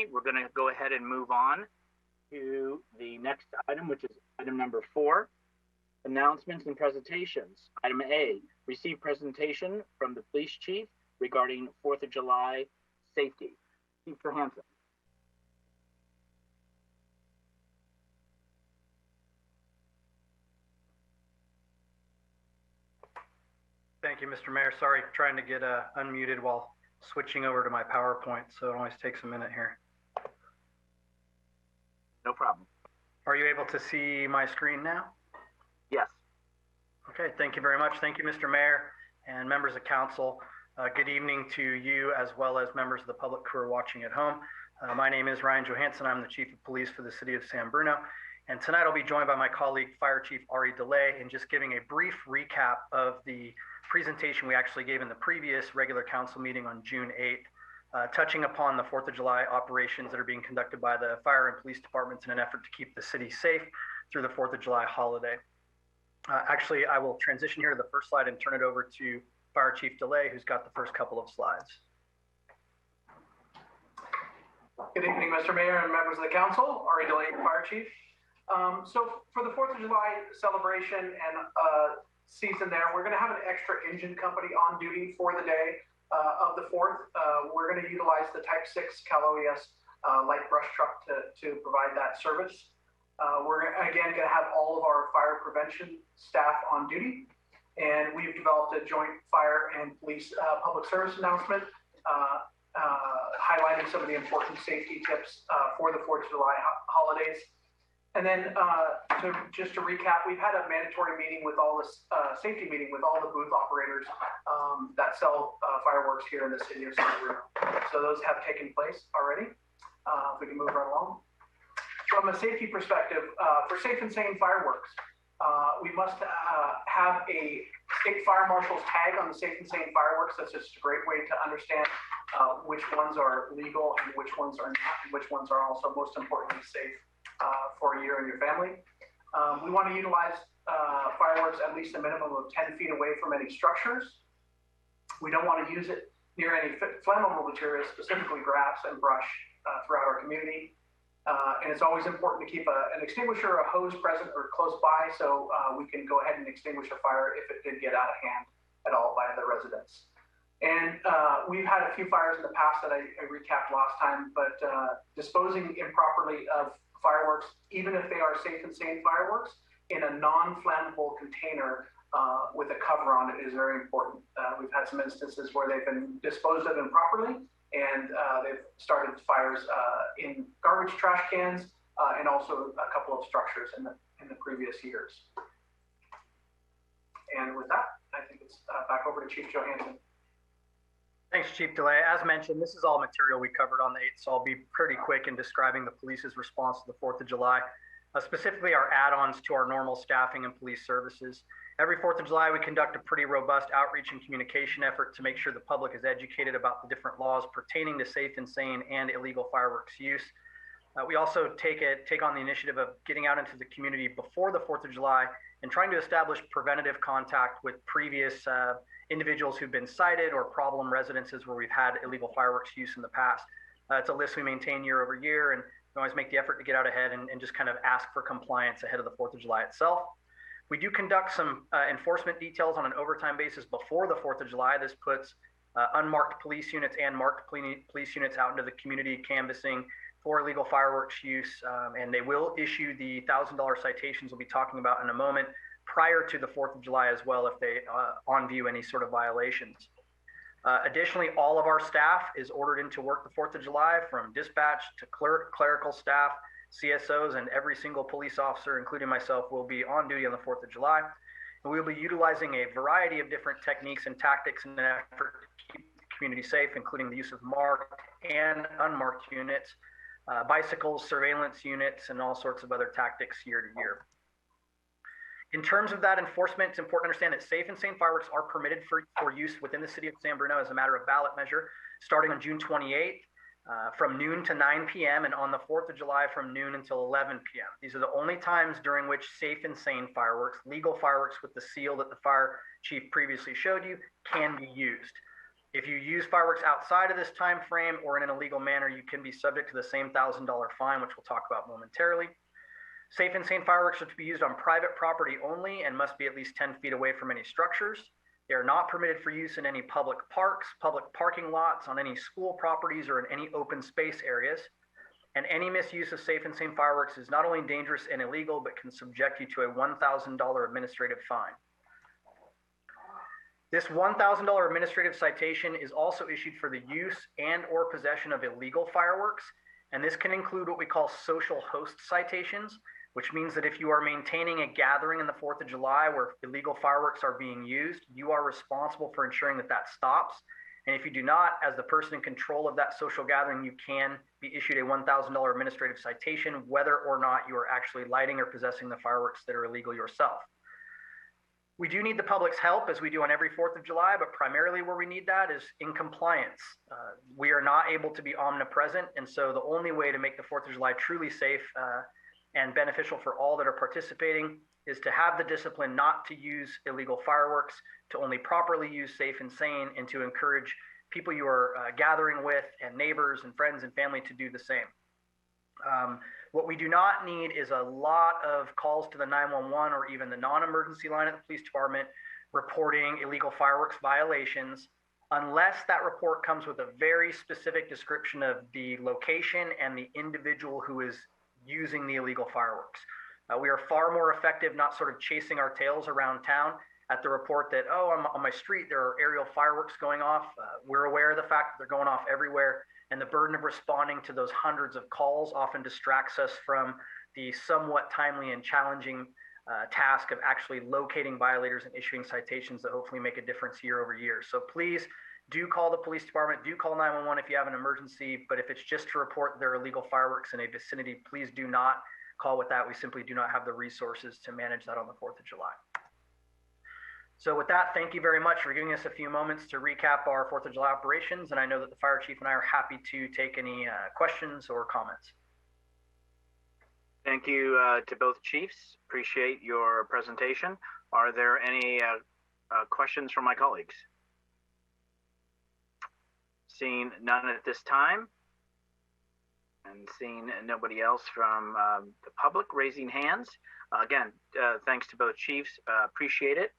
we're going to go ahead and move on to the next item, which is item number 4, announcements and presentations. Item A, receive presentation from the police chief regarding 4th of July safety. Chief Johansson. Thank you, Mr. Mayor. Sorry, trying to get unmuted while switching over to my PowerPoint, so it always takes a minute here. No problem. Are you able to see my screen now? Yes. Okay, thank you very much. Thank you, Mr. Mayor and members of council. Good evening to you as well as members of the public who are watching at home. My name is Ryan Johansson. I'm the Chief of Police for the City of San Bruno. And tonight I'll be joined by my colleague, Fire Chief Ari DeLay, in just giving a brief recap of the presentation we actually gave in the previous regular council meeting on June 8th, touching upon the 4th of July operations that are being conducted by the fire and police departments in an effort to keep the city safe through the 4th of July holiday. Actually, I will transition here to the first slide and turn it over to Fire Chief DeLay, who's got the first couple of slides. Good evening, Mr. Mayor and members of the council. Ari DeLay, Fire Chief. So for the 4th of July celebration and season there, we're going to have an extra engine company on duty for the day of the 4th. We're going to utilize the Type 6 Cal OES light brush truck to provide that service. We're again going to have all of our fire prevention staff on duty, and we've developed a joint fire and police public service announcement highlighting some of the important safety tips for the 4th of July holidays. And then just to recap, we've had a mandatory meeting with all this safety meeting with all the booth operators that sell fireworks here in the city of San Bruno. So those have taken place already. If we can move right along. From a safety perspective, for safe and sane fireworks, we must have a state fire marshal's tag on the safe and sane fireworks. That's just a great way to understand which ones are legal and which ones are not, and which ones are also most importantly safe for you and your family. We want to utilize fireworks at least a minimum of 10 feet away from any structures. We don't want to use it near any flammable materials, specifically grass and brush throughout our community. And it's always important to keep an extinguisher or a hose present or close by so we can go ahead and extinguish a fire if it did get out of hand at all by the residents. And we've had a few fires in the past that I recapped last time, but disposing improperly of fireworks, even if they are safe and sane fireworks, in a non-flammable container with a cover on it is very important. We've had some instances where they've been disposed of improperly, and they've started fires in garbage trash cans and also a couple of structures in the previous years. And with that, I think it's back over to Chief Johansson. Thanks, Chief DeLay. As mentioned, this is all material we covered on the 8th, so I'll be pretty quick in describing the police's response to the 4th of July, specifically our add-ons to our normal staffing and police services. Every 4th of July, we conduct a pretty robust outreach and communication effort to make sure the public is educated about the different laws pertaining to safe and sane and illegal fireworks use. We also take on the initiative of getting out into the community before the 4th of July and trying to establish preventative contact with previous individuals who've been cited or problem residences where we've had illegal fireworks use in the past. It's a list we maintain year over year, and we always make the effort to get out ahead and just kind of ask for compliance ahead of the 4th of July itself. We do conduct some enforcement details on an overtime basis before the 4th of July. This puts unmarked police units and marked police units out into the community canvassing for illegal fireworks use, and they will issue the $1,000 citations we'll be talking about in a moment prior to the 4th of July as well if they on view any sort of violations. Additionally, all of our staff is ordered into work the 4th of July, from dispatch to clerical staff, CSOs, and every single police officer, including myself, will be on duty on the 4th of July. And we'll be utilizing a variety of different techniques and tactics in an effort to keep the community safe, including the use of marked and unmarked units, bicycles, surveillance units, and all sorts of other tactics year to year. In terms of that enforcement, it's important to understand that safe and sane fireworks are permitted for use within the city of San Bruno as a matter of ballot measure, starting on June 28th from noon to 9 p.m. and on the 4th of July from noon until 11 p.m. These are the only times during which safe and sane fireworks, legal fireworks with the seal that the fire chief previously showed you, can be used. If you use fireworks outside of this time frame or in an illegal manner, you can be subject to the same $1,000 fine, which we'll talk about momentarily. Safe and sane fireworks are to be used on private property only and must be at least 10 feet away from any structures. They are not permitted for use in any public parks, public parking lots, on any school properties, or in any open space areas. And any misuse of safe and sane fireworks is not only dangerous and illegal, but can subject you to a $1,000 administrative fine. This $1,000 administrative citation is also issued for the use and or possession of illegal fireworks, and this can include what we call social host citations, which means that if you are maintaining a gathering on the 4th of July where illegal fireworks are being used, you are responsible for ensuring that that stops. And if you do not, as the person in control of that social gathering, you can be issued a $1,000 administrative citation, whether or not you are actually lighting or possessing the fireworks that are illegal yourself. We do need the public's help, as we do on every 4th of July, but primarily where we need that is in compliance. We are not able to be omnipresent, and so the only way to make the 4th of July truly safe and beneficial for all that are participating is to have the discipline not to use illegal fireworks, to only properly use safe and sane, and to encourage people you are gathering with and neighbors and friends and family to do the same. What we do not need is a lot of calls to the 911 or even the non-emergency line at the police department reporting illegal fireworks violations, unless that report comes with a very specific description of the location and the individual who is using the illegal fireworks. We are far more effective not sort of chasing our tails around town at the report that, oh, on my street there are aerial fireworks going off. We're aware of the fact that they're going off everywhere, and the burden of responding to those hundreds of calls often distracts us from the somewhat timely and challenging task of actually locating violators and issuing citations that hopefully make a difference year over year. So please do call the police department, do call 911 if you have an emergency, but if it's just to report there are illegal fireworks in a vicinity, please do not call with that. We simply do not have the resources to manage that on the 4th of July. So with that, thank you very much for giving us a few moments to recap our 4th of July operations, and I know that the fire chief and I are happy to take any questions or comments. Thank you to both chiefs. Appreciate your presentation. Are there any questions from my colleagues? Seeing none at this time, and seeing nobody else from the public raising hands. Again, thanks to both chiefs. Appreciate it.